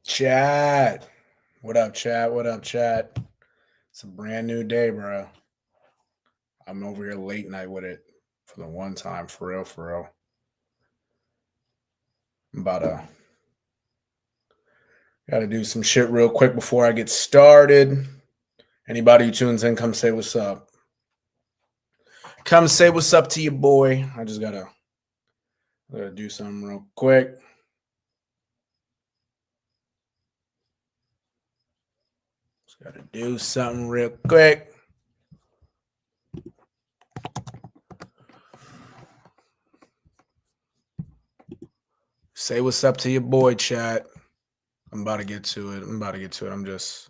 Chat. What up, chat? What up, chat? It's a brand new day, bro. I'm over here late night with it for the one time, for real, for real. I'm about to gotta do some shit real quick before I get started. Anybody who tunes in, come say what's up. Come say what's up to your boy. I just gotta do something real quick. Just gotta do something real quick. Say what's up to your boy, chat. I'm about to get to it. I'm just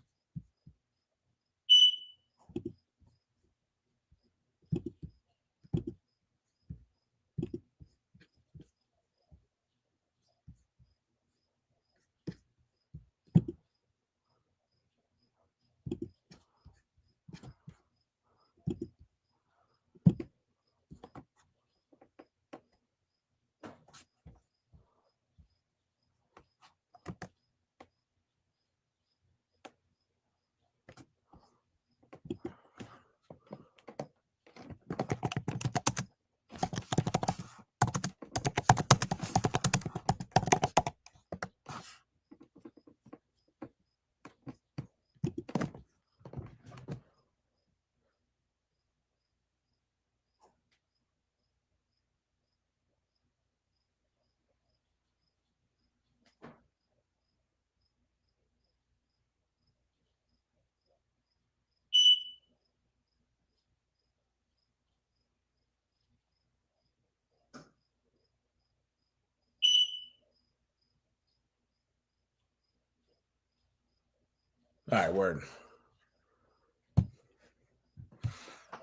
all right, word.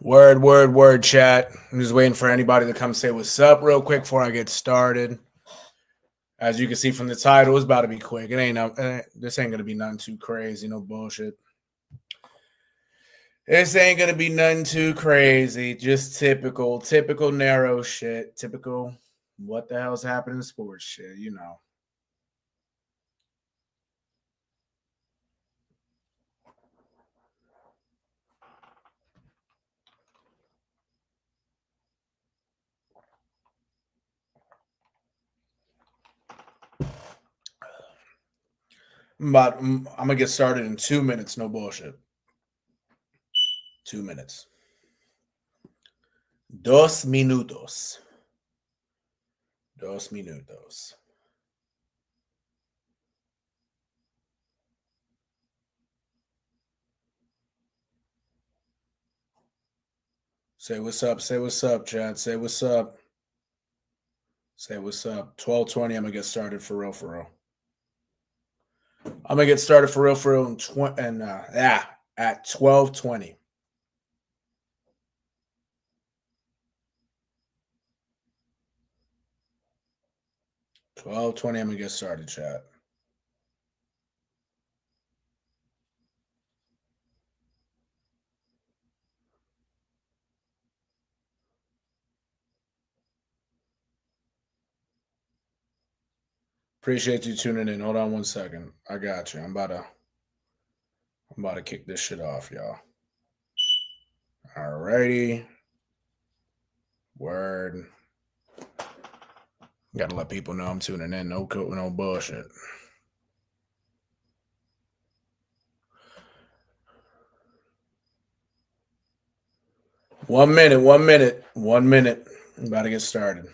Word, chat. I'm just waiting for anybody to come say what's up real quick before I get started. As you can see from the title, it's about to be quick. This ain't gonna be nothing too crazy, no bullshit. This ain't gonna be nothing too crazy. Just typical NERO shit. Typical what the hell's happening in sports shit, you know. But I'm gonna get started in 2 minutes, no bullshit. 2 minutes. 2 minutos. 2 minutos. Say what's up, chat. Say what's up. Say what's up. 12:20, I'm gonna get started for real, for real. I'm gonna get started for real at 12:20. 12:20, I'm gonna get started, chat. Appreciate you tuning in. Hold on 1 second. I got you. I'm about to kick this shit off, y'all. Alrighty. Word. Gotta let people know I'm tuning in. No bullshit. One minute. I'm about to get started.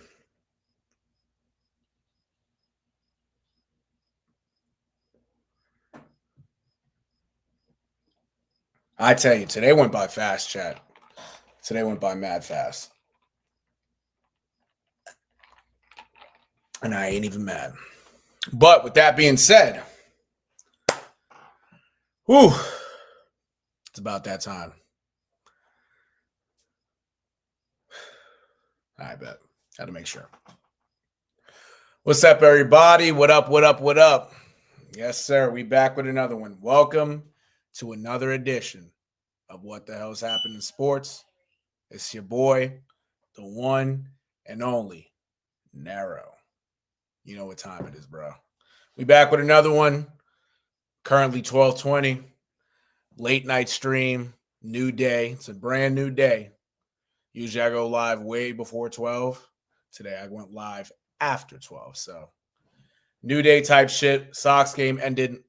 I tell you, today went by fast, chat. Today went by mad fast. And I ain't even mad. But with that being said, whew, it's about that time. I bet. Had to make sure. What's up, everybody? What up? Yes, sir. We back with another one. Welcome to another edition of What the Hell's Happened in Sports. It's your boy, the one and only NERO. You know what time it is, bro. We back with another one. Currently 12:20, late night stream, new day. It's a brand new day. Usually I go live way before 12. Today I went live after 12. So new day type shit. Sox game ended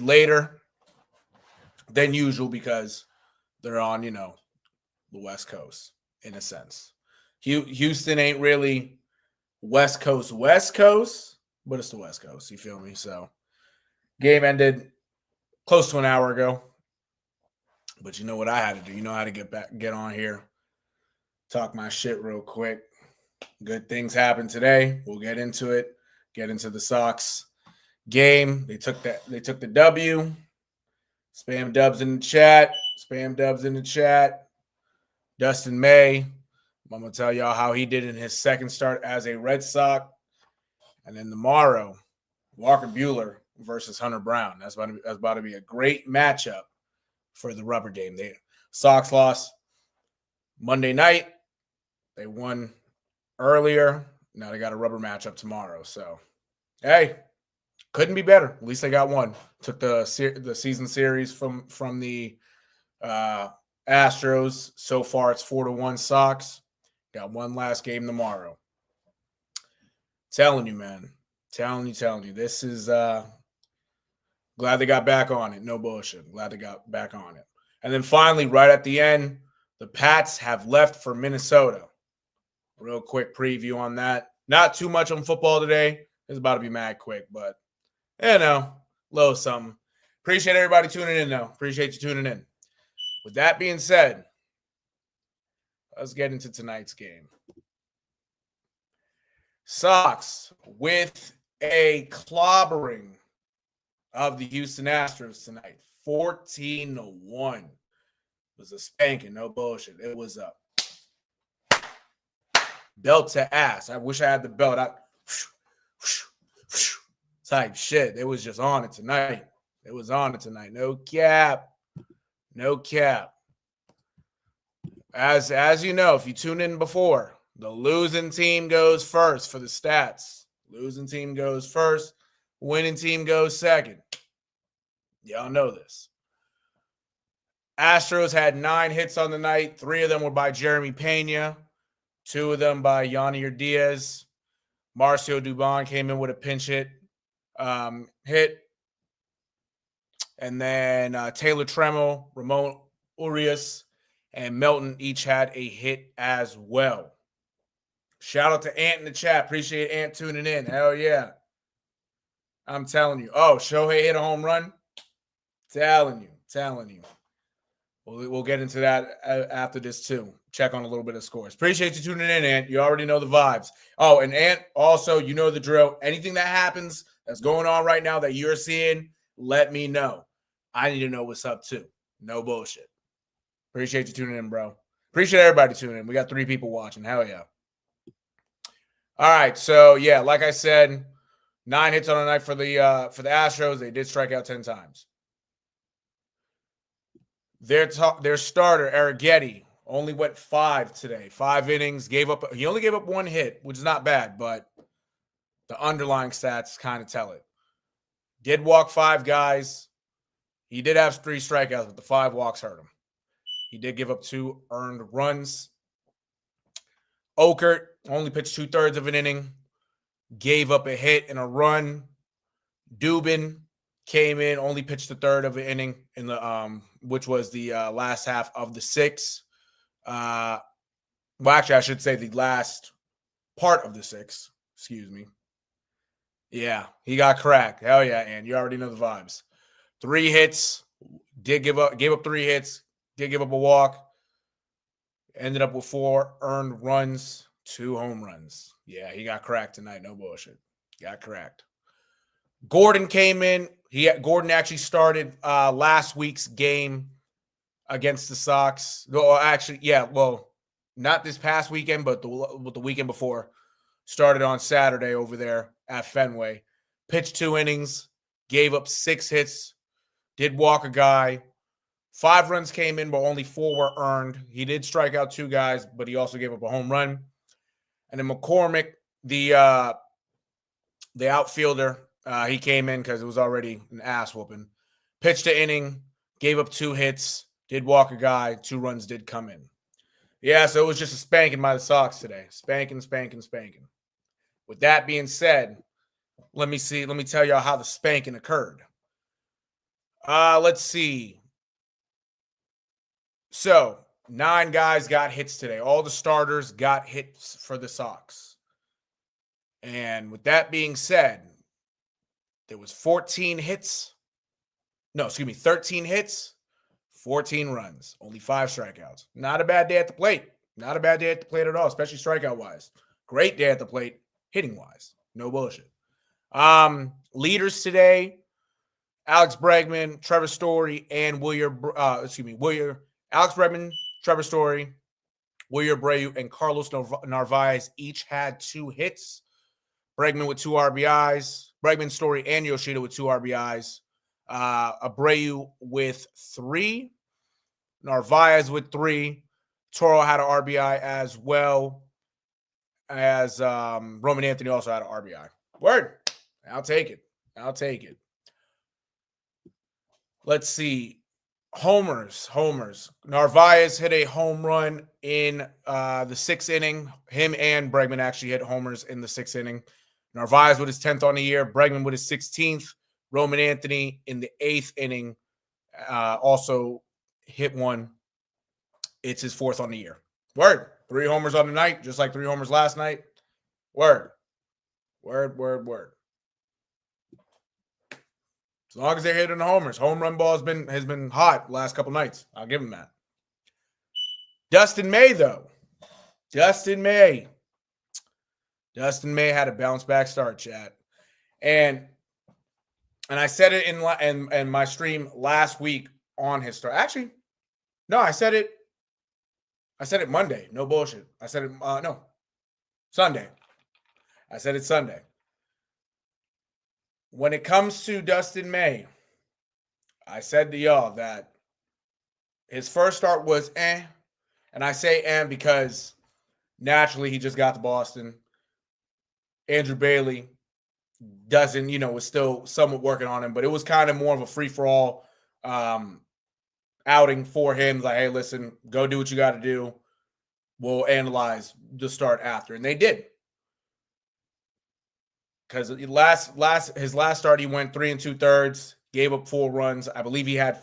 later than usual because they're on, the West Coast in a sense. Houston ain't really West Coast, but it's the West Coast. You feel me? So game ended close to an hour ago. But you know what I had to do? You know how to get on here, talk my shit real quick. Good things happened today. We'll get into it. Get into the Sox game. They took the W. Spam dubs in the chat. Dustin May. I'm gonna tell y'all how he did in his second start as a Red Sox. And then tomorrow, Walker Buehler versus Hunter Brown. That's about to be a great matchup for the rubber game. Sox lost Monday night. They won earlier. Now they got a rubber matchup tomorrow. So, hey, couldn't be better. At least they got one. Took the season series from the Astros. So far, it's 4-1 Sox. Got one last game tomorrow. Telling you, man. Telling you. This is glad they got back on it. No bullshit. Glad they got back on it. And then finally, right at the end, the Pats have left for Minnesota. Real quick preview on that. Not too much on football today. It's about to be mad quick, but little something. Appreciate everybody tuning in, though. Appreciate you tuning in. With that being said, let's get into tonight's game. Sox with a clobbering of the Houston Astros tonight. 14-1. It was a spanking, no bullshit. It was a belt to ass. I wish I had the belt. Type shit. It was just on it tonight. No cap. As you know, if you tune in before, the losing team goes first for the stats. Losing team goes first. Winning team goes second. Y'all know this. Astros had 9 hits on the night. 3 of them were by Jeremy Pena. 2 of them by Yanier Diaz. Marcio Dubon came in with a pinch hit. And then Taylor Trammell, Ramon Urias, and Melton each had a hit as well. Shout out to Ant in the chat. Appreciate Ant tuning in. Hell yeah. I'm telling you. Oh, Shohei hit a home run? Telling you. We'll get into that after this too. Check on a little bit of scores. Appreciate you tuning in, Ant. You already know the vibes. Oh, and Ant, also, you know the drill. Anything that happens that's going on right now that you're seeing, let me know. I need to know what's up too. No bullshit. Appreciate you tuning in, bro. Appreciate everybody tuning in. We got 3 people watching. Hell yeah. All right, so yeah, like I said, 9 hits on the night for the Astros. They did strike out 10 times. Their starter, Arrighetti, only went 5 today. 5 innings. He only gave up 1 hit, which is not bad, but the underlying stats kind of tell it. Did walk 5 guys. He did have 3 strikeouts, but the 5 walks hurt him. He did give up 2 earned runs. Okert only pitched 2/3 of an inning. Gave up a hit and a run. Dubin came in, only pitched a third of an inning in the which was the last half of the 6th. Well, actually, I should say the last part of the 6th. Excuse me. Yeah, he got cracked. Hell yeah, and you already know the vibes. 3 hits. Gave up 3 hits. Did give up a walk. Ended up with 4 earned runs, 2 home runs. Yeah, he got cracked tonight. No bullshit. Got cracked. Gordon came in. Gordon actually started last week's game against the Sox. Well, actually, yeah. Well, not this past weekend, but the weekend before. Started on Saturday over there at Fenway. Pitched 2 innings. Gave up 6 hits. Did walk a guy. 5 runs came in, but only 4 were earned. He did strike out 2 guys, but he also gave up a home run. And then McCormick, the outfielder, He came in because it was already an ass whooping. Pitched an inning, gave up 2 hits, did walk a guy, 2 runs did come in. Yeah, so it was just a spanking by the Sox today. Spanking. With that being said, let me tell y'all how the spanking occurred. Let's see. So 9 guys got hits today. All the starters got hits for the Sox. And with that being said, there was 13 hits, 14 runs, only 5 strikeouts. Not a bad day at the plate. Not a bad day at the plate at all, especially strikeout-wise. Great day at the plate, hitting-wise. No bullshit. Leaders today, Alex Bregman, Trevor Story, and Alex Bregman, Trevor Story, Wilyer Abreu, and Carlos Narvaez each had 2 hits. Bregman with 2 RBIs. Bregman, Story, and Yoshida with 2 RBIs. Abreu with 3. Narvaez with 3. Toro had an RBI as well as Roman Anthony also had an RBI. Word. I'll take it. Let's see. Homers. Narvaez hit a home run in the 6th inning. Him and Bregman actually hit homers in the 6th inning. Narvaez with his 10th on the year. Bregman with his 16th. Roman Anthony in the 8th inning also hit one. It's his 4th on the year. Word. 3 homers on the night, just like 3 homers last night. Word. As long as they're hitting the homers. Home run ball has been hot the last couple nights. I'll give him that. Dustin May, though. Dustin May had a bounce back start, chat. And I said it in my stream last week on his start. Actually, no, I said it Monday. No bullshit. I said it Sunday. I said it Sunday. When it comes to Dustin May, I said to y'all that his first start was and I say because naturally he just got to Boston. Andrew Bailey doesn't, was still somewhat working on him, but it was kind of more of a free-for-all outing for him. Like, hey, listen, go do what you got to do. We'll analyze the start after. And they did. Because his last start, he went 3 2/3, gave up 4 runs. I believe he had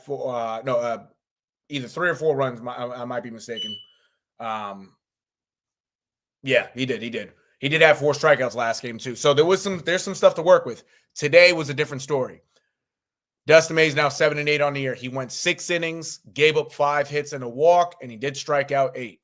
either 3 or 4 runs. I might be mistaken. Yeah, he did. He did have 4 strikeouts last game too. So there's some stuff to work with. Today was a different story. Dustin May is now 7-8 on the year. He went 6 innings, gave up 5 hits and a walk, and he did strike out 8.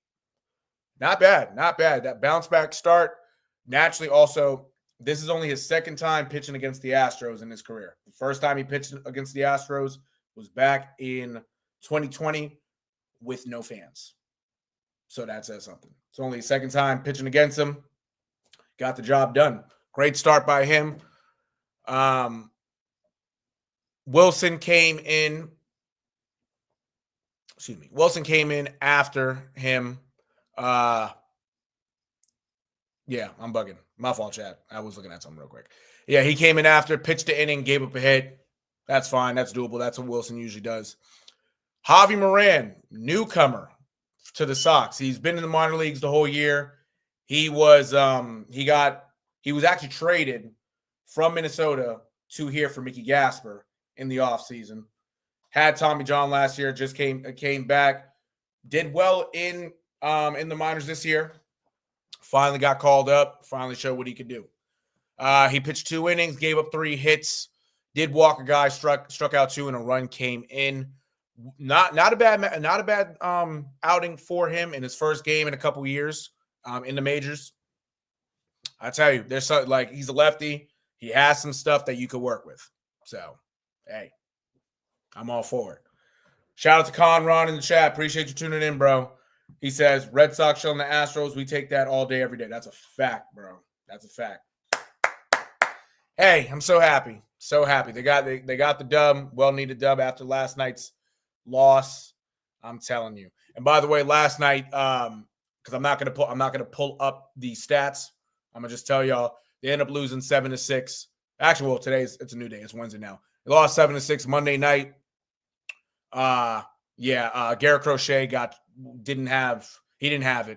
Not bad. That bounce back start. Naturally, also, this is only his 2nd time pitching against the Astros in his career. The first time he pitched against the Astros was back in 2020 with no fans. So that says something. It's only his 2nd time pitching against them. Got the job done. Great start by him. Wilson came in after him. Yeah, I'm bugging. My fault, chat. I was looking at something real quick. Yeah, he came in after, pitched the inning, gave up a hit. That's fine. That's doable. That's what Wilson usually does. Javi Moran, newcomer to the Sox. He's been in the minor leagues the whole year. He was actually traded from Minnesota to here for Mickey Gasper in the offseason. Had Tommy John last year, just came back. Did well in the minors this year. Finally got called up. Finally showed what he could do. He pitched 2 innings, gave up 3 hits, did walk a guy, struck out 2, and a run came in. Not a bad outing for him in his first game in a couple years in the majors. I tell you, there's he's a lefty. He has some stuff that you could work with. So, hey, I'm all for it. Shout out to Conron in the chat. Appreciate you tuning in, bro. He says, Red Sox showing the Astros. We take that all day, every day. That's a fact, bro. That's a fact. Hey, I'm so happy. So happy. They got the dub, well-needed dub after last night's loss. I'm telling you. And by the way, last night, because I'm not gonna pull up the stats. I'm gonna just tell y'all they end up losing 7-6 Actually, well, it's a new day. It's Wednesday now. They lost 7-6 Monday night. Garrett Crochet didn't have it. He didn't have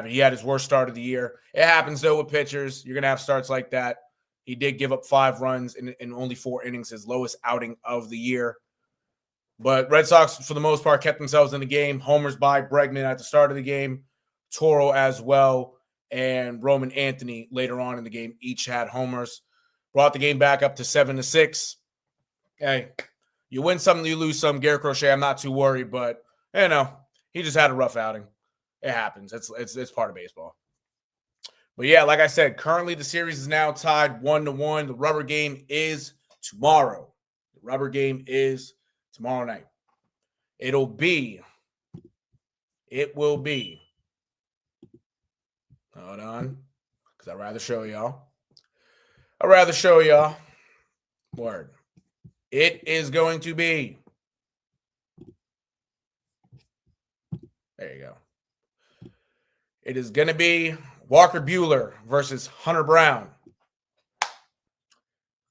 it. He had his worst start of the year. It happens, though, with pitchers. You're going to have starts like that. He did give up 5 runs in only 4 innings, his lowest outing of the year. But Red Sox, for the most part, kept themselves in the game. Homers by Bregman at the start of the game, Toro as well, and Roman Anthony later on in the game each had homers. Brought the game back up to 7-6. Hey, you win some, you lose some. Garrett Crochet, I'm not too worried, but he just had a rough outing. It happens. It's part of baseball. But yeah, like I said, currently the series is now tied 1-1. The rubber game is tomorrow. The rubber game is tomorrow night. It will be. Hold on. Because I'd rather show y'all. Word. It is going to be. There you go. It is going to be Walker Buehler versus Hunter Brown.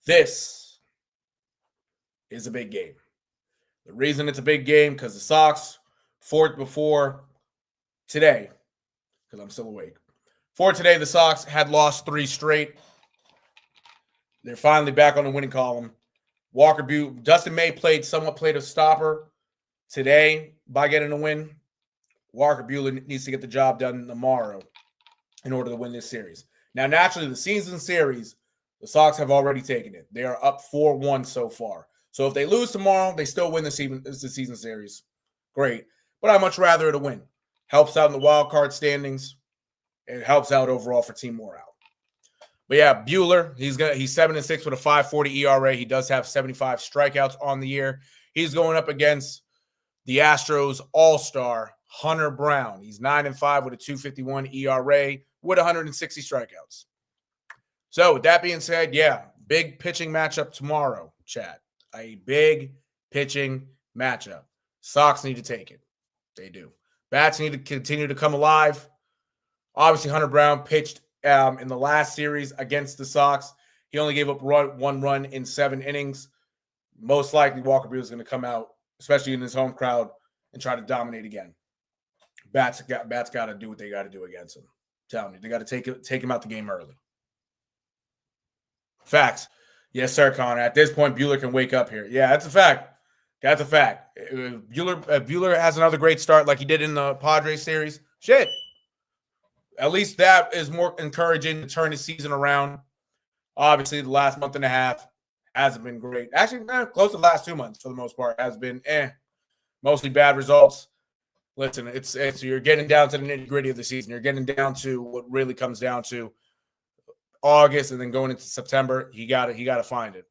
This is a big game. The reason it's a big game because the Sox, before today, because I'm still awake. For today, the Sox had lost 3 straight. They're finally back on the winning column. Dustin May played a stopper today by getting a win. Walker Buehler needs to get the job done tomorrow in order to win this series. Now, naturally, the season series, the Sox have already taken it. They are up 4-1 so far. So if they lose tomorrow, they still win the season series. Great. But I'd much rather it a win. Helps out in the wild card standings. It helps out overall for team morale. But yeah, Buehler, he's 7-6 with a 5.40 ERA. He does have 75 strikeouts on the year. He's going up against the Astros all-star Hunter Brown. He's 9-5 with a 2.51 ERA with 160 strikeouts. So with that being said, yeah, big pitching matchup tomorrow, chat. A big pitching matchup. Sox need to take it. They do. Bats need to continue to come alive. Obviously, Hunter Brown pitched in the last series against the Sox. He only gave up 1 run in 7 innings. Most likely, Walker Buehler is going to come out, especially in his home crowd, and try to dominate again. Bats got to do what they got to do against him. I'm telling you, they got to take him out the game early. Facts. Yes, sir, Connor. At this point, Buehler can wake up here. Yeah, that's a fact. Buehler has another great start like he did in the Padres series. Shit. At least that is more encouraging to turn his season around. Obviously, the last month and a half hasn't been great. Actually, close to the last 2 months for the most part has been mostly bad results. Listen, it's you're getting down to the nitty-gritty of the season. You're getting down to what really comes down to August and then going into September. He got to find it.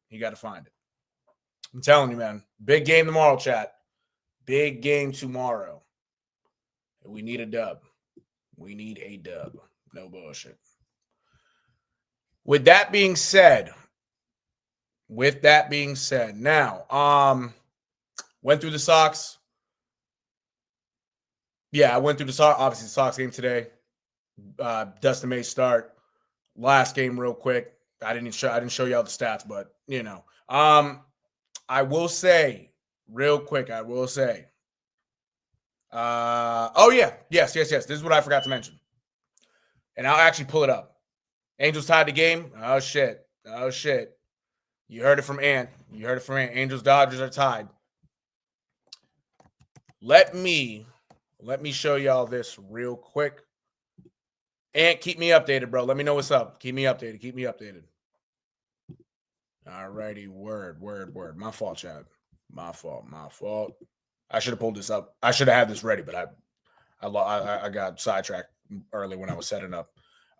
I'm telling you, man. Big game tomorrow, chat. Big game tomorrow. We need a dub. No bullshit. With that being said, now, went through the Sox. Yeah, I went through the Sox. Obviously, the Sox game today. Dustin May start. Last game, real quick. I didn't show y'all the stats, but I will say real quick. Yes. This is what I forgot to mention, and I'll actually pull it up. Angels tied the game. Oh shit. You heard it from Ant. Angels Dodgers are tied. Let me show y'all this real quick. Ant, keep me updated, bro. Let me know what's up. Keep me updated. All righty. Word. My fault, Chad. My fault. I should have pulled this up. I should have had this ready, but I got sidetracked early when I was setting up.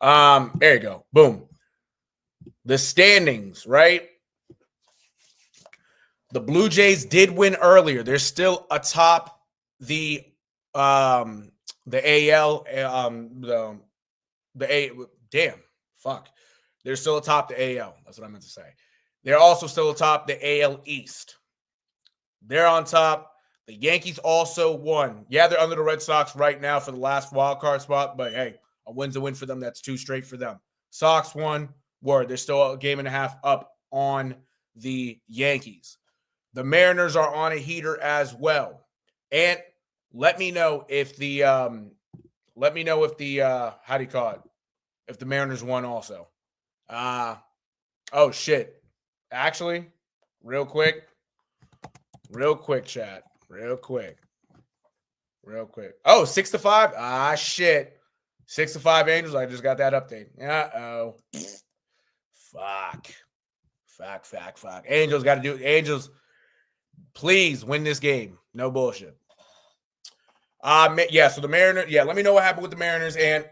There you go. Boom. The standings, right? The Blue Jays did win earlier. They're still atop the AL. They're still atop the AL. That's what I meant to say. They're also still atop the AL East. They're on top. The Yankees also won. Yeah, they're under the Red Sox right now for the last wild card spot, but hey, a win's a win for them. That's 2 straight for them. Sox won. They're still a game and a half up on the Yankees. The Mariners are on a heater as well. And let me know if the how do you call it? If the Mariners won also. Oh shit. Actually, real quick, chat. Real quick. Oh, 6-5. Ah, shit. 6-5 Angels. I just got that update. Uh-oh. Fuck. Angels got to do it. Angels, please win this game. No bullshit. Yeah, so the Mariners, let me know what happened with the Mariners. And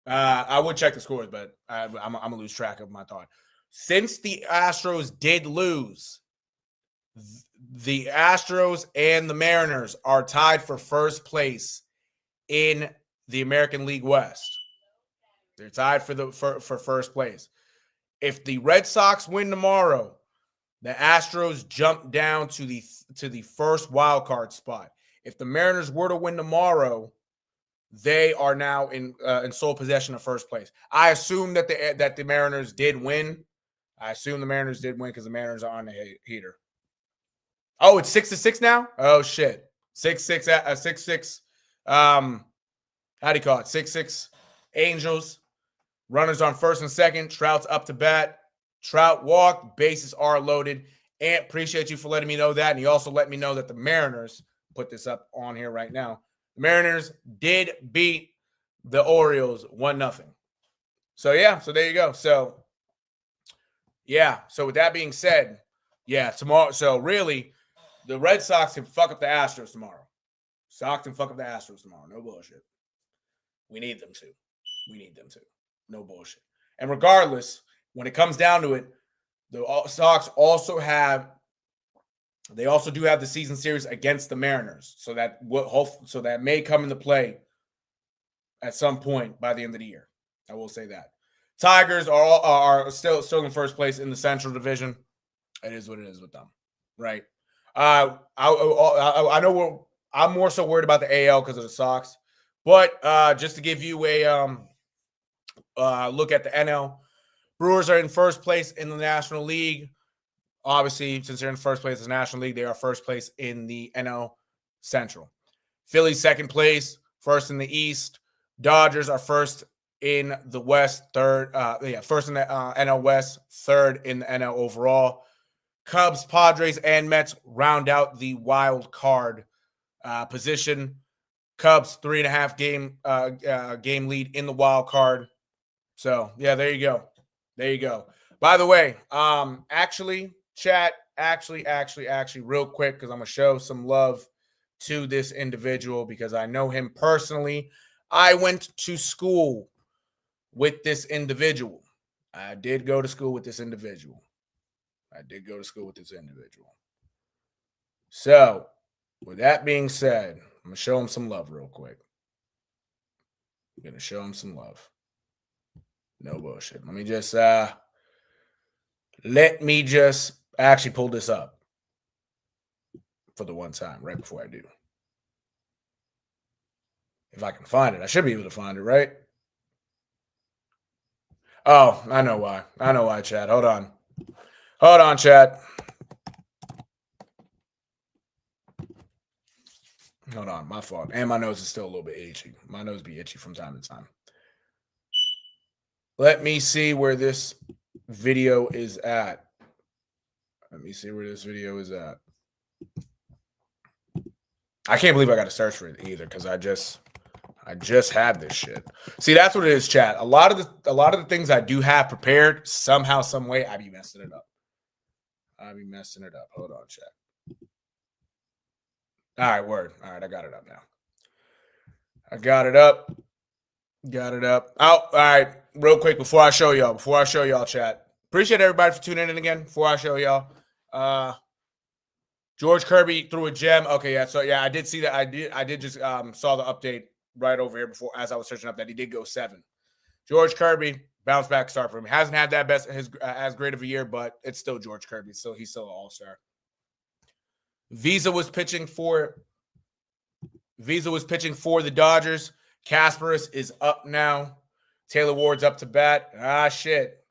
I would check the scores, but I'm going to lose track of my thought. Since the Astros did lose, the Astros and the Mariners are tied for first place in the American League West. They're tied for first place. If the Red Sox win tomorrow, the Astros jump down to the first wild card spot. If the Mariners were to win tomorrow, they are now in sole possession of first place. I assume that the Mariners did win. I assume the Mariners did win because the Mariners are on the heater. Oh, it's 6-6 now? Oh shit. 6-6 6-6. How do you call it? 6-6 Angels. Runners on first and second. Trout's up to bat. Trout walked. Bases are loaded. And appreciate you for letting me know that. And you also let me know that the Mariners, put this up on here right now, the Mariners did beat the Orioles 1-0. So, yeah. So, there you go. So, yeah. So, with that being said, yeah, tomorrow. So, really, the Red Sox can fuck up the Astros tomorrow. No bullshit. We need them to. No bullshit. And regardless, when it comes down to it, the Sox also do have the season series against the Mariners. So that may come into play at some point by the end of the year. I will say that. Tigers are still in first place in the Central Division. It is what it is with them, right? I know I'm more so worried about the AL because of the Sox, but just to give you a look at the NL, Brewers are in first place in the National League. Obviously, since they're in first place in the National League, they are first place in the NL Central. Phillies second place, first in the East. Dodgers are first in the West, first in the NL West, third in the NL overall. Cubs, Padres, and Mets round out the wild card position. Cubs 3.5 game lead in the wild card. So yeah, there you go. By the way, chat, real quick, because I'm gonna show some love to this individual because I know him personally. I went to school with this individual. I did go to school with this individual. So, with that being said, I'm going to show him some love real quick. No bullshit. Let me just actually pull this up for the one time right before I do. If I can find it. I should be able to find it, right? Oh, I know why, chat. Hold on, chat. Hold on, my fault. And my nose is still a little bit itchy. My nose be itchy from time to time. Let me see where this video is at. I can't believe I got to search for it either because I just had this shit. See, that's what it is, chat. A lot of the things I do have prepared, somehow, some way, I be messing it up. Hold on, chat. All right, word. All right, I got it up now. Got it up. Oh, all right. Real quick before I show y'all, chat. Appreciate everybody for tuning in again. Before I show y'all, George Kirby threw a gem. Okay, yeah. So yeah, I did see that. I did just saw the update right over here before as I was searching up that he did go 7. George Kirby bounce back start for him. Hasn't had that best as great of a year, but it's still George Kirby. So he's still an all-star. Visa was pitching for the Dodgers. Kasparis is up now. Taylor Ward's up to bat. Shit.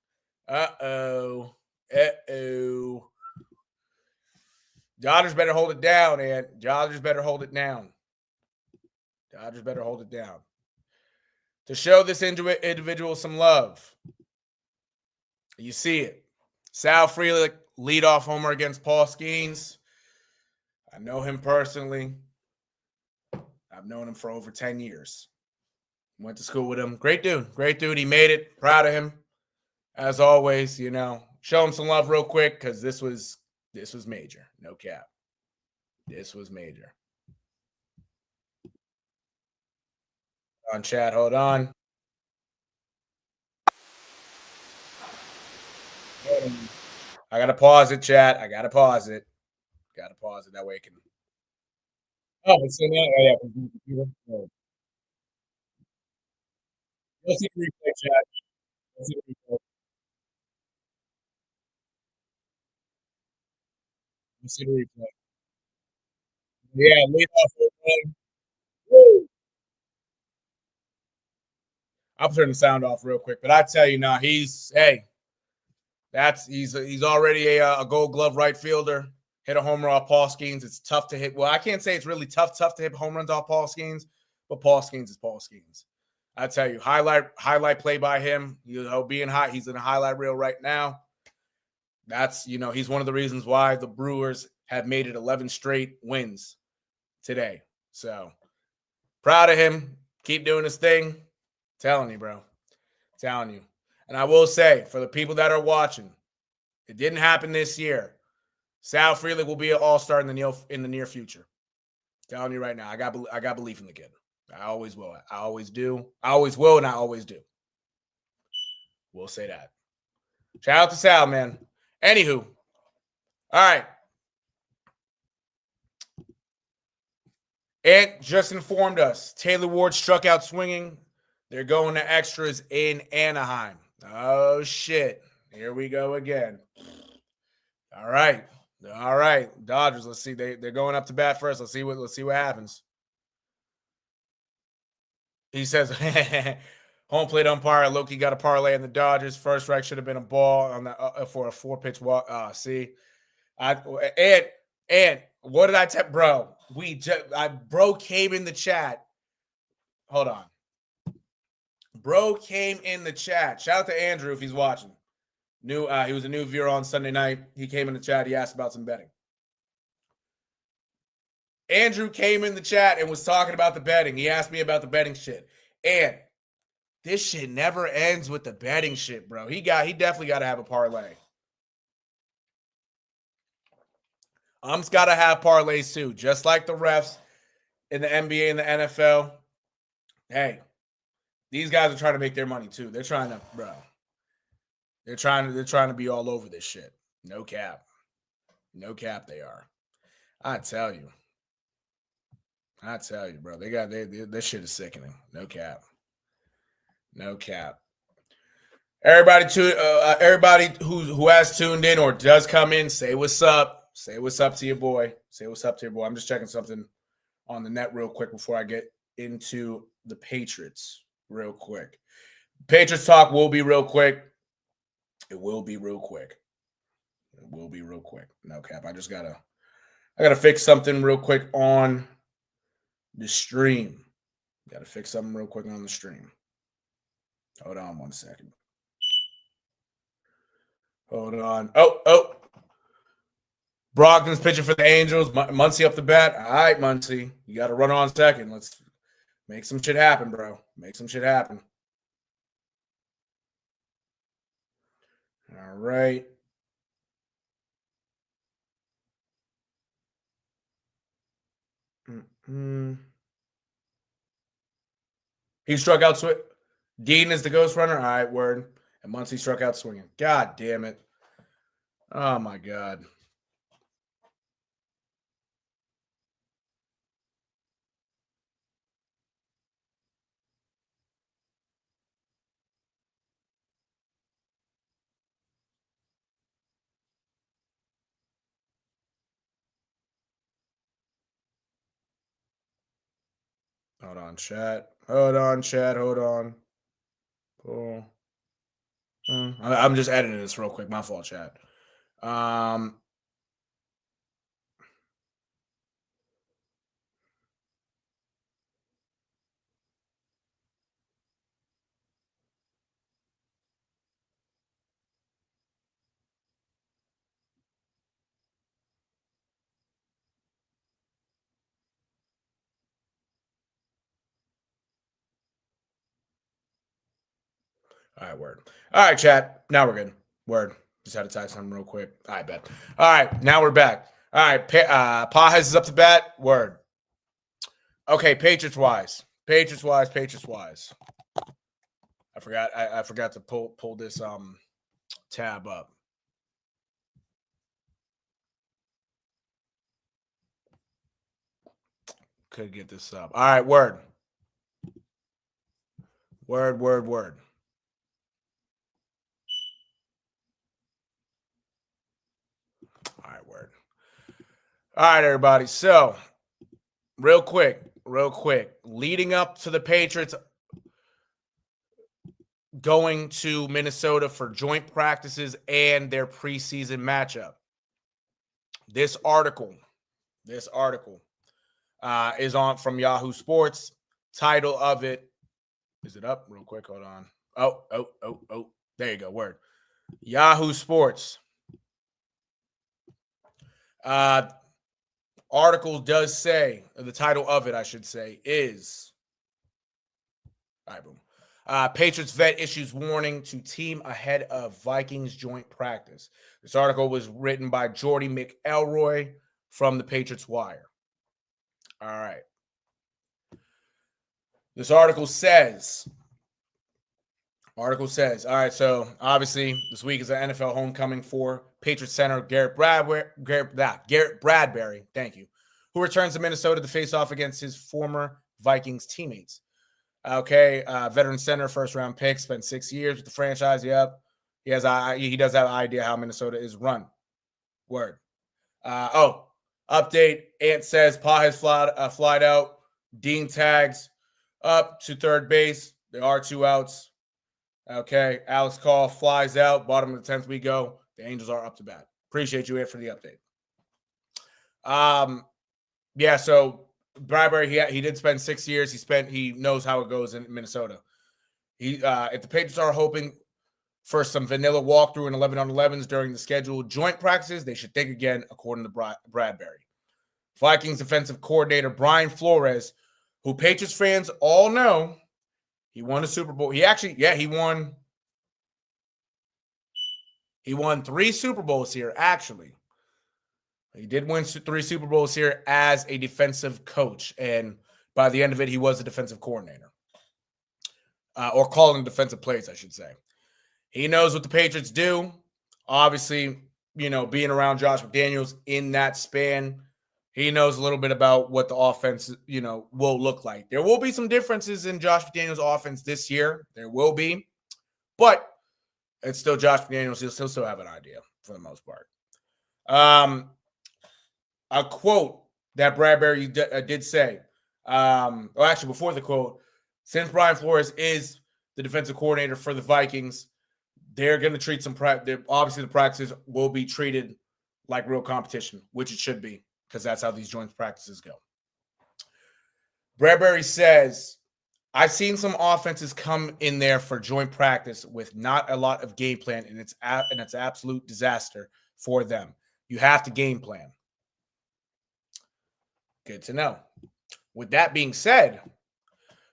Uh-oh. Uh-oh. Dodgers better hold it down, and Dodgers better hold it down. Dodgers better hold it down. To show this individual some love, you see it. Sal Frelick, leadoff homer against Paul Skenes. I know him personally. I've known him for over 10 years. Went to school with him. Great dude. Great dude. He made it. Proud of him. As always, show him some love real quick because this was major. No cap. This was major. On chat, hold on. I gotta pause it, chat. I gotta pause it. Gotta pause it. That way it can. Oh, it's in there. Oh, yeah. You'll see the replay, chat. You'll see the replay. You'll see the replay. Yeah, lead off. Woo! I'll turn the sound off real quick, but I tell you now, he's already a Gold Glove right fielder. Hit a home run off Paul Skenes. It's tough to hit. Well, I can't say it's really tough to hit home runs off Paul Skenes, but Paul Skenes is Paul Skenes. I tell you, highlight play by him. Being hot, he's in a highlight reel right now. That's he's one of the reasons why the Brewers have made it 11 straight wins today. So proud of him. Keep doing his thing. Telling you, bro. Telling you. And I will say, for the people that are watching, it didn't happen this year. Sal Frelick will be an all-star in the near future. Telling you right now, I got belief in the kid. I always will. I always do. I always will, and I always do. We'll say that. Shout out to Sal, man. Anywho, all right. Ant just informed us Taylor Ward struck out swinging. They're going to extras in Anaheim. Oh, shit. Here we go again. All right. All right. Dodgers, let's see. They're going up to bat first. Let's see what happens. He says, home plate umpire Loki got a parlay in the Dodgers. First strike should have been a ball on the for a 4-pitch walk. See, and what did I tell bro? Bro came in the chat. Hold on. Bro came in the chat. Shout out to Andrew if he's watching. He was a new viewer on Sunday night. He came in the chat. He asked about some betting. Andrew came in the chat and was talking about the betting. He asked me about the betting shit. And this shit never ends with the betting shit, bro. He definitely got to have a parlay. Um's got to have parlays too, just like the refs in the NBA and the NFL. Hey, these guys are trying to make their money too. They're trying to, bro. They're trying to be all over this shit. No cap. No cap they are. I tell you, bro. This shit is sickening. No cap. No cap. Everybody who has tuned in or does come in, say what's up. Say what's up to your boy. Say what's up to your boy. I'm just checking something on the net real quick before I get into the Patriots real quick. Patriots talk will be real quick. It will be real quick. It will be real quick. No cap. I gotta fix something real quick on the stream. Gotta fix something real quick on the stream. Hold on 1 second. Hold on. Oh. Brogdon's pitching for the Angels. Muncy up the bat. All right, Muncy. You got to run on second. Let's make some shit happen, bro. Make some shit happen. All right. He struck out. Dean is the ghost runner. All right, word. And Muncy struck out swinging. God damn it. Oh, my God. Hold on, chat. Hold on. Pull. I'm just editing this real quick. My fault, chat. All right, word. All right, chat. Now we're good. Word. Just had to type something real quick. I bet. All right, now we're back. All right, Pajas is up to bat. Word. Okay, Patriots wise. I forgot to pull this tab up. Could get this up. All right, word. Word. All right, word. All right, everybody. So, real quick, leading up to the Patriots going to Minnesota for joint practices and their preseason matchup. This article is on from Yahoo Sports. Title of it, is it up? Real quick, hold on. Oh, there you go. Word. Yahoo Sports. Article does say, the title of it, I should say, is, all right, boom. Patriots vet issues warning to team ahead of Vikings joint practice. This article was written by Jordy McElroy from the Patriots Wire. All right. This article says, all right, so obviously this week is an NFL homecoming for Patriots center Garrett Bradbury, thank you, who returns to Minnesota to face off against his former Vikings teammates. Okay, veteran center, first-round pick, spent 6 years with the franchise. Yep, he does have an idea how Minnesota is run. Word. Update. Ant says Pa has flied out. Dean tags up to third base. There are 2 outs. Okay, Alex Call flies out. Bottom of the 10th we go. The Angels are up to bat. Appreciate you here for the update. Yeah, so Bradbury, he did spend 6 years. He knows how it goes in Minnesota. If the Patriots are hoping for some vanilla walkthrough and 11-on-11s during the scheduled joint practices, they should think again, according to Bradbury. Vikings defensive coordinator Brian Flores, who Patriots fans all know, he won a Super Bowl. He won 3 Super Bowls here, actually. He did win 3 Super Bowls here as a defensive coach, and by the end of it, he was a defensive coordinator. Or calling defensive plays, I should say. He knows what the Patriots do. Obviously, being around Josh McDaniels in that span, he knows a little bit about what the offense, will look like. There will be some differences in Josh McDaniels' offense this year. There will be. But it's still Josh McDaniels. He'll still have an idea for the most part. A quote that Bradbury did say, actually before the quote, since Brian Flores is the defensive coordinator for the Vikings, they're going to treat obviously the practices will be treated like real competition, which it should be, because that's how these joint practices go. Bradbury says, I've seen some offenses come in there for joint practice with not a lot of game plan, and it's absolute disaster for them. You have to game plan. Good to know. With that being said,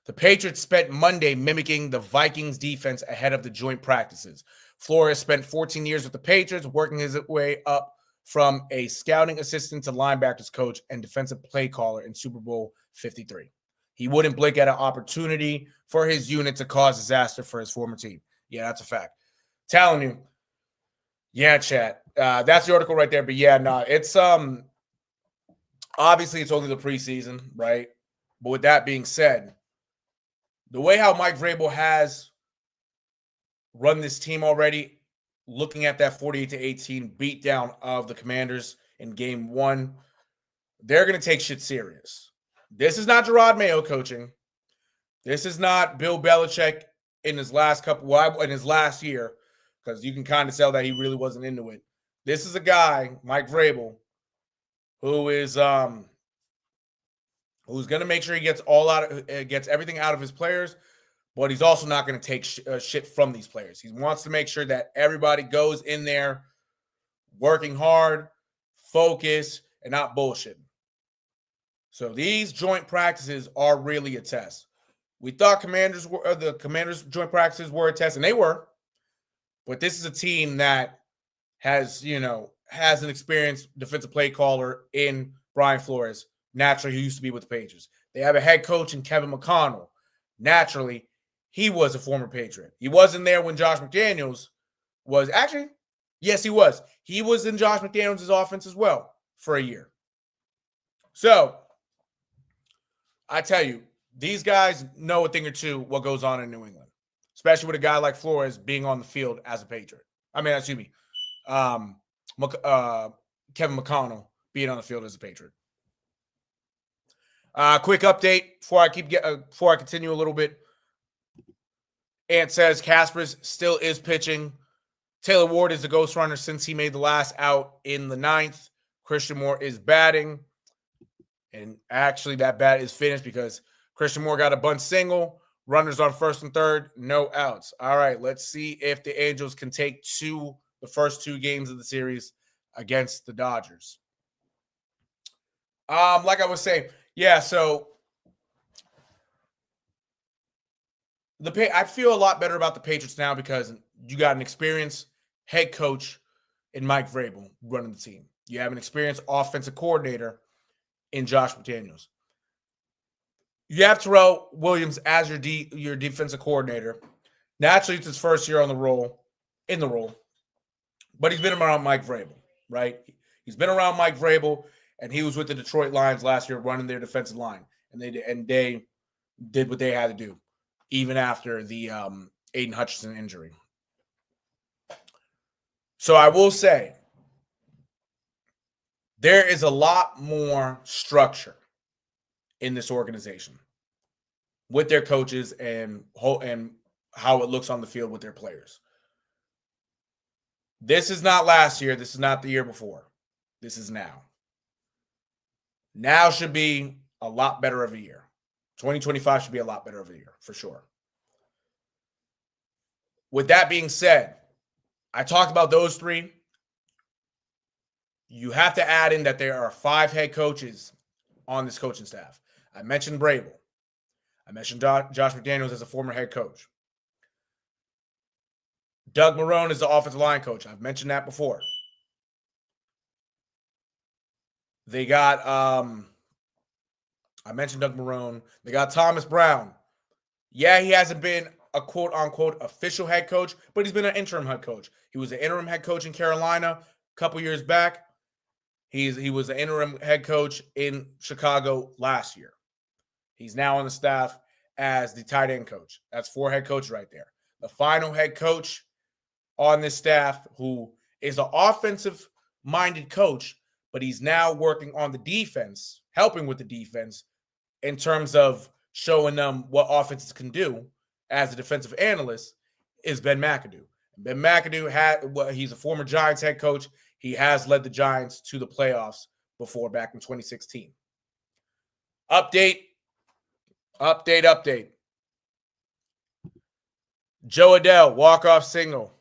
the Patriots spent Monday mimicking the Vikings defense ahead of the joint practices. Flores spent 14 years with the Patriots, working his way up from a scouting assistant to linebackers coach and defensive play caller in Super Bowl 53. He wouldn't blink at an opportunity for his unit to cause disaster for his former team. Yeah, that's a fact. Telling you. Yeah, chat. That's the article right there. But yeah, no, it's obviously it's only the preseason, right? But with that being said, the way how Mike Vrabel has run this team already, looking at that 48-18 beatdown of the Commanders in game 1, they're going to take shit serious. This is not Gerard Mayo coaching. This is not Bill Belichick in his last year because you can kind of tell that he really wasn't into it. This is a guy, Mike Vrabel, who is who's going to make sure he gets gets everything out of his players, but he's also not going to take shit from these players. He wants to make sure that everybody goes in there working hard, focus, and not bullshitting. So these joint practices are really a test. We thought the Commanders' joint practices were a test, and they were. But this is a team that has an experienced defensive play caller in Brian Flores. Naturally, he used to be with the Patriots. They have a head coach in Kevin McConnell. Naturally, he was a former Patriot. He wasn't there when Josh McDaniels was. Actually, yes, he was. He was in Josh McDaniels' offense as well for a year. So, I tell you, these guys know a thing or two what goes on in New England, especially with a guy like Flores being on the field as a Patriot. Kevin McConnell being on the field as a Patriot. Quick update before I continue a little bit. Ant says Kaspers still is pitching. Taylor Ward is the ghost runner since he made the last out in the 9th. Christian Moore is batting. And actually, that bat is finished because Christian Moore got a bunt single. Runners on first and third, no outs. All right, let's see if the Angels can take the first 2 games of the series against the Dodgers. Like I was saying, yeah, so I feel a lot better about the Patriots now because you got an experienced head coach in Mike Vrabel running the team. You have an experienced offensive coordinator in Josh McDaniels. You have Terrell Williams as your defensive coordinator. Naturally, it's his first year in the role, but he's been around Mike Vrabel, right? He's been around Mike Vrabel, and he was with the Detroit Lions last year running their defensive line, and they did what they had to do, even after the Aiden Hutchinson injury. So I will say, there is a lot more structure in this organization with their coaches and how it looks on the field with their players. This is not last year. This is not the year before. This is now. Now should be a lot better of a year. 2025 should be a lot better of a year, for sure. With that being said, I talked about those 3. You have to add in that there are 5 head coaches on this coaching staff. I mentioned Vrabel. I mentioned Josh McDaniels as a former head coach. Doug Marrone is the offensive line coach. I've mentioned that before. They got, I mentioned Doug Marrone. They got Thomas Brown. Yeah, he hasn't been a quote-unquote official head coach, but he's been an interim head coach. He was an interim head coach in Carolina a couple years back. He was an interim head coach in Chicago last year. He's now on the staff as the tight end coach. That's 4 head coaches right there. The final head coach on this staff, who is an offensive-minded coach, but he's now working on the defense, helping with the defense in terms of showing them what offenses can do as a defensive analyst, is Ben McAdoo. Ben McAdoo he's a former Giants head coach. He has led the Giants to the playoffs before, back in 2016. Update. Joe Adell, walk-off single.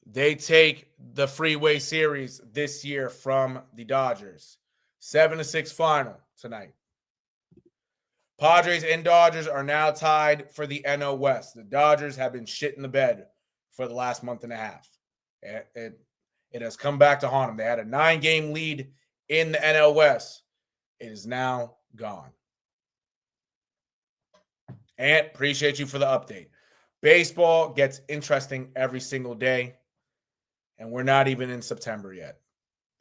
They take the Freeway Series this year from the Dodgers. 7-6 final tonight. Padres and Dodgers are now tied for the NL West. The Dodgers have been shit in the bed for the last month and a half. It has come back to haunt them. They had a 9-game lead in the NL West. It is now gone. And appreciate you for the update. Baseball gets interesting every single day, and we're not even in September yet.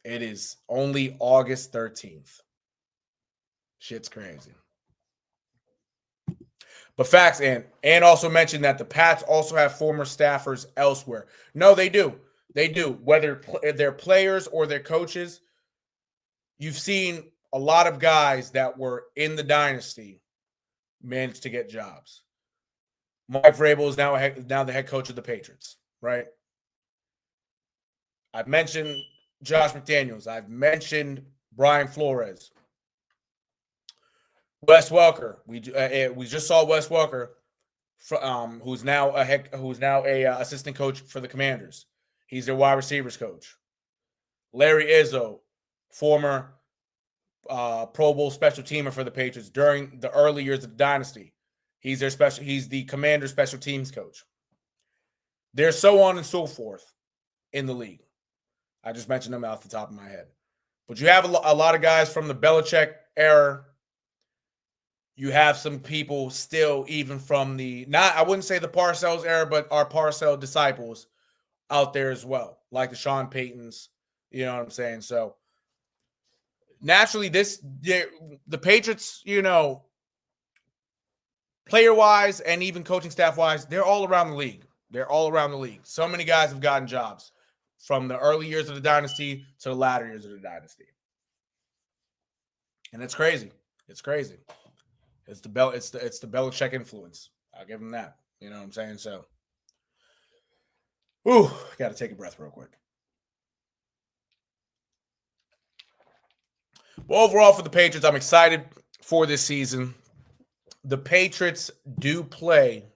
It is only August 13th. Shit's crazy. But facts, and also mentioned that the Pats also have former staffers elsewhere. No, they do. They do. Whether they're players or their coaches, you've seen a lot of guys that were in the dynasty manage to get jobs. Mike Vrabel is now the head coach of the Patriots, right? I've mentioned Josh McDaniels. I've mentioned Brian Flores. Wes Welker. We just saw Wes Welker, who's now a assistant coach for the Commanders. He's their wide receivers coach. Larry Izzo, former Pro Bowl special teamer for the Patriots during the early years of the dynasty. He's the Commander special teams coach. There's so on and so forth in the league. I just mentioned them off the top of my head. But you have a lot of guys from the Belichick era. You have some people still even from I wouldn't say the Parcells era, but our Parcell disciples out there as well, like the Sean Paytons. You know what I'm saying? So naturally, the Patriots, player-wise and even coaching staff-wise, they're all around the league. They're all around the league. So many guys have gotten jobs from the early years of the dynasty to the latter years of the dynasty. And it's crazy. It's crazy. It's the Belichick influence. I'll give him that. You know what I'm saying? So, got to take a breath real quick. Well, overall for the Patriots, I'm excited for this season. The Patriots do play.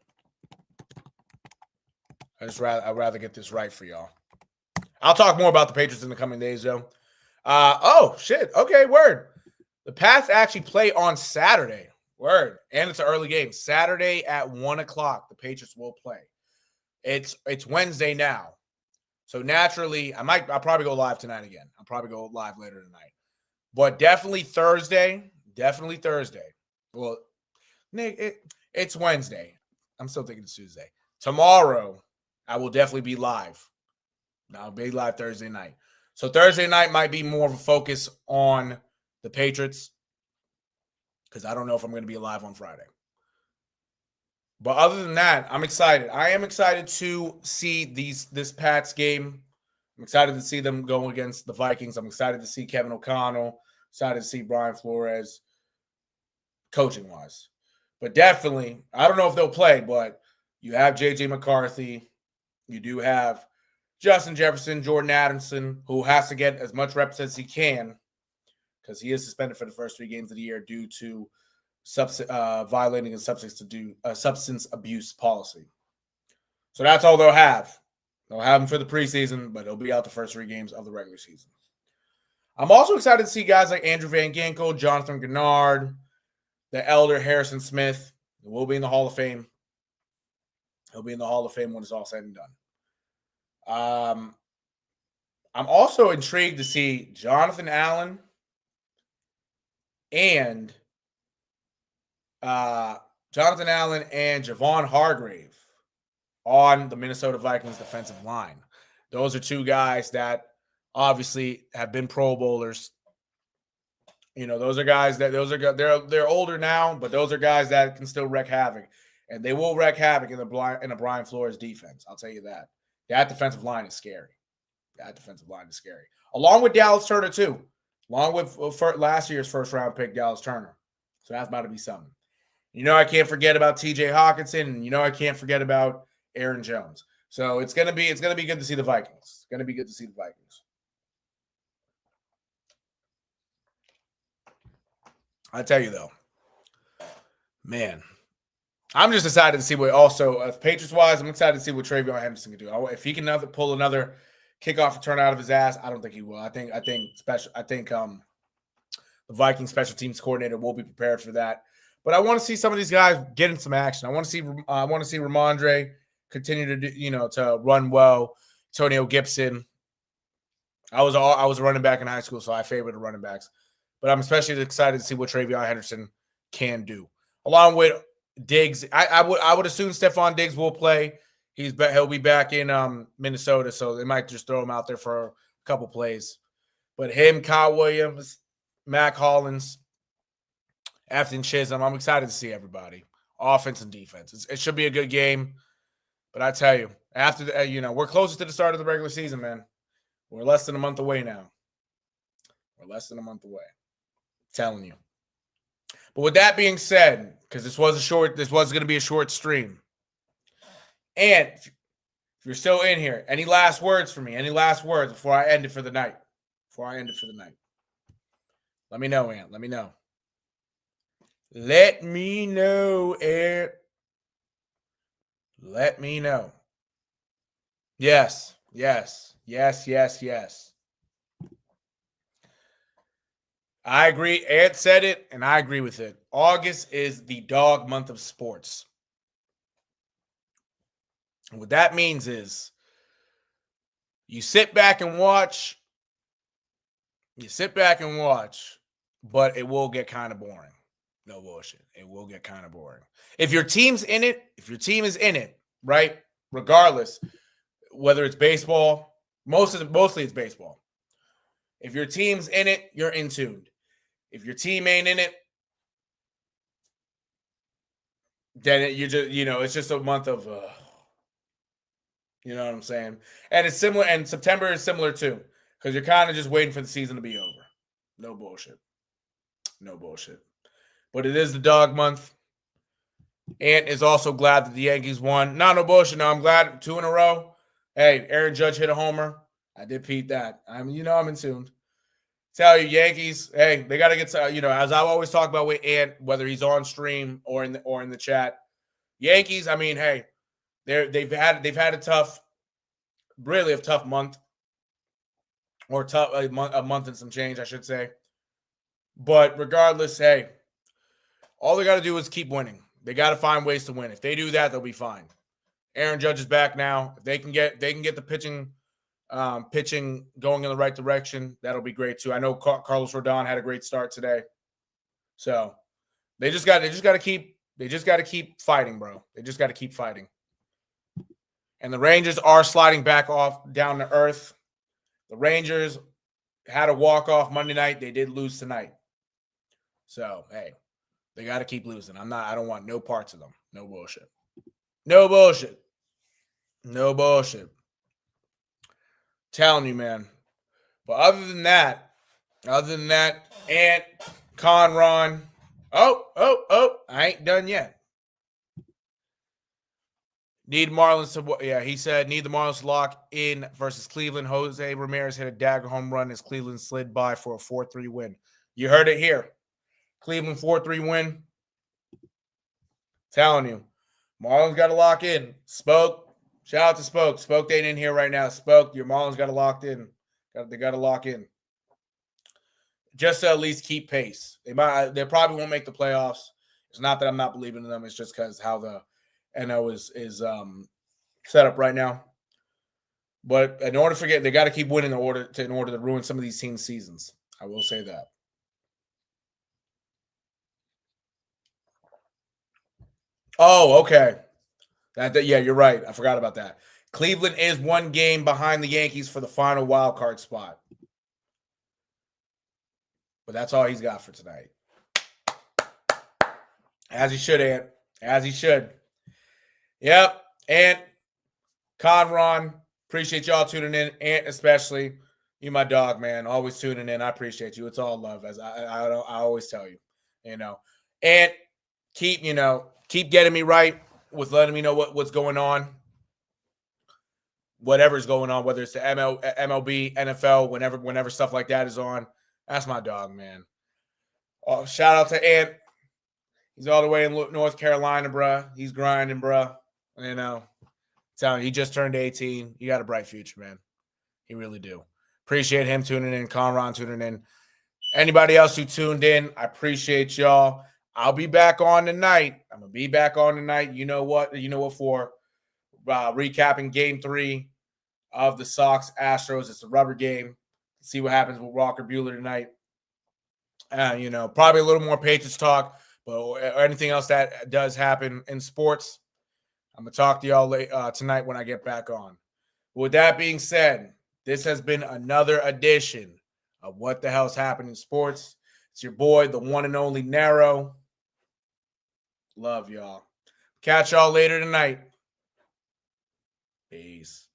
I'd rather get this right for y'all. I'll talk more about the Patriots in the coming days, though. Oh, shit. Okay, word. The Pats actually play on Saturday. Word. And it's an early game. Saturday at 1 o'clock, the Patriots will play. It's Wednesday now. So naturally, I'll probably go live tonight again. I'll probably go live later tonight. But definitely Thursday. Definitely Thursday. Well, Nick, it's Wednesday. I'm still thinking it's Tuesday. Tomorrow, I will definitely be live. I'll be live Thursday night. So Thursday night might be more of a focus on the Patriots because I don't know if I'm going to be live on Friday. But other than that, I'm excited. I am excited to see this Pats game. I'm excited to see them go against the Vikings. I'm excited to see Kevin O'Connell. Excited to see Brian Flores coaching-wise. But definitely, I don't know if they'll play, but you have J.J. McCarthy. You do have Justin Jefferson, Jordan Addison, who has to get as much reps as he can because he is suspended for the first 3 games of the year due to violating a substance abuse policy. So that's all they'll have. They'll have him for the preseason, but he'll be out the first 3 games of the regular season. I'm also excited to see guys like Andrew Van Ginkel, Jonathan Gennard, the elder Harrison Smith. He will be in the Hall of Fame. He'll be in the Hall of Fame when it's all said and done. I'm also intrigued to see Jonathan Allen and Javon Hargrave on the Minnesota Vikings defensive line. Those are 2 guys that obviously have been Pro Bowlers. Those are guys they're older now, but those are guys that can still wreak havoc, and they will wreak havoc in a Brian Flores defense. I'll tell you that. That defensive line is scary. Along with Dallas Turner too, along with last year's first-round pick Dallas Turner. So that's about to be something. I can't forget about T.J. Hawkinson, and I can't forget about Aaron Jones. So it's gonna be good to see the Vikings. It's gonna be good to see the Vikings. I tell you though, man, I'm just excited to see what Patriots-wise, I'm excited to see what Travion Henderson can do. If he can pull another kickoff return out of his ass, I don't think he will. I think the Vikings special teams coordinator will be prepared for that. But I want to see some of these guys get in some action. I want to see Ramondre continue to do, to run well. Antonio Gibson. I was a running back in high school, so I favored the running backs. But I'm especially excited to see what Travion Henderson can do. Along with Diggs, I would assume Stephon Diggs will play. He'll be back in Minnesota, so they might just throw him out there for a couple plays. But him, Kyle Williams, Mac Hollins, Afton Chisholm, I'm excited to see everybody, offense and defense. It should be a good game. But I tell you, after we're closer to the start of the regular season, man. We're less than a month away now. Telling you. But with that being said, because this was going to be a short stream, and if If you're still in here, any last words for me? Any last words before I end it for the night? Let me know, Ant. Let me know. Let me know, Ant. Let me know. Yes. I agree. Ant said it, and I agree with it. August is the dog month of sports. And what that means is you sit back and watch. But it will get kind of boring. No bullshit. It will get kind of boring. If your team is in it, right? Regardless, whether it's baseball, mostly it's baseball. If your team's in it, you're in tuned. If your team ain't in it, then it's just a month of, you know what I'm saying? And it's similar, and September is similar too, because you're kind of just waiting for the season to be over. No bullshit. But it is the dog month. Ant is also glad that the Yankees won. No bullshit. No, I'm glad 2 in a row. Hey, Aaron Judge hit a homer. I did peep that. I'm in tune. Tell you, Yankees, hey, they got to get to, as I always talk about with Ant, whether he's on stream or in the chat. Yankees, I mean, hey, they've had a tough month, or a month and some change, I should say. But regardless, hey, all they got to do is keep winning. They got to find ways to win. If they do that, they'll be fine. Aaron Judge is back now. If they can get the pitching going in the right direction, that'll be great too. I know Carlos Rodon had a great start today. So they just got to keep fighting, bro. They just got to keep fighting. And the Rangers are sliding back off down to earth. The Rangers had a walk-off Monday night. They did lose tonight. So, hey, they got to keep losing. I don't want no parts of them. No bullshit. Telling you, man. But other than that, Ant, Conron. Oh, I ain't done yet. Need Marlins to, he said, need the Marlins to lock in versus Cleveland. Jose Ramirez hit a dagger home run as Cleveland slid by for a 4-3 win. You heard it here. Cleveland 4-3 win. Telling you. Marlins got to lock in. Spoke. Shout out to Spoke. Spoke ain't in here right now. Spoke, your Marlins got to lock in. They got to lock in. Just to at least keep pace. They probably won't make the playoffs. It's not that I'm not believing in them. It's just because how the NO is set up right now. But in order to they got to keep winning in order to ruin some of these teams' seasons. I will say that. Oh, okay. Yeah, you're right. I forgot about that. Cleveland is 1 game behind the Yankees for the final wild card spot. But that's all he's got for tonight. As he should, Ant. As he should. Yep. Ant, Conron, appreciate y'all tuning in. Ant especially. You my dog, man. Always tuning in. I appreciate you. It's all love, as I always tell you. Ant, keep getting me right with letting me know what's going on. Whatever's going on, whether it's the MLB, NFL, whenever stuff like that is on. That's my dog, man. Oh, shout out to Ant. He's all the way in North Carolina, bruh. He's grinding, bruh. Telling you, he just turned 18. You got a bright future, man. He really do. Appreciate him tuning in. Conron tuning in. Anybody else who tuned in, I appreciate y'all. I'll be back on tonight. I'm going to be back on tonight. You know what for? Recapping Game 3 of the Sox Astros. It's a rubber game. See what happens with Walker Buehler tonight. Probably a little more Patriots talk, but anything else that does happen in sports, I'm going to talk to y'all tonight when I get back on. With that being said, this has been another edition of What the Hell's Happening in Sports. It's your boy, the one and only NERO. Love y'all. Catch y'all later tonight. Peace.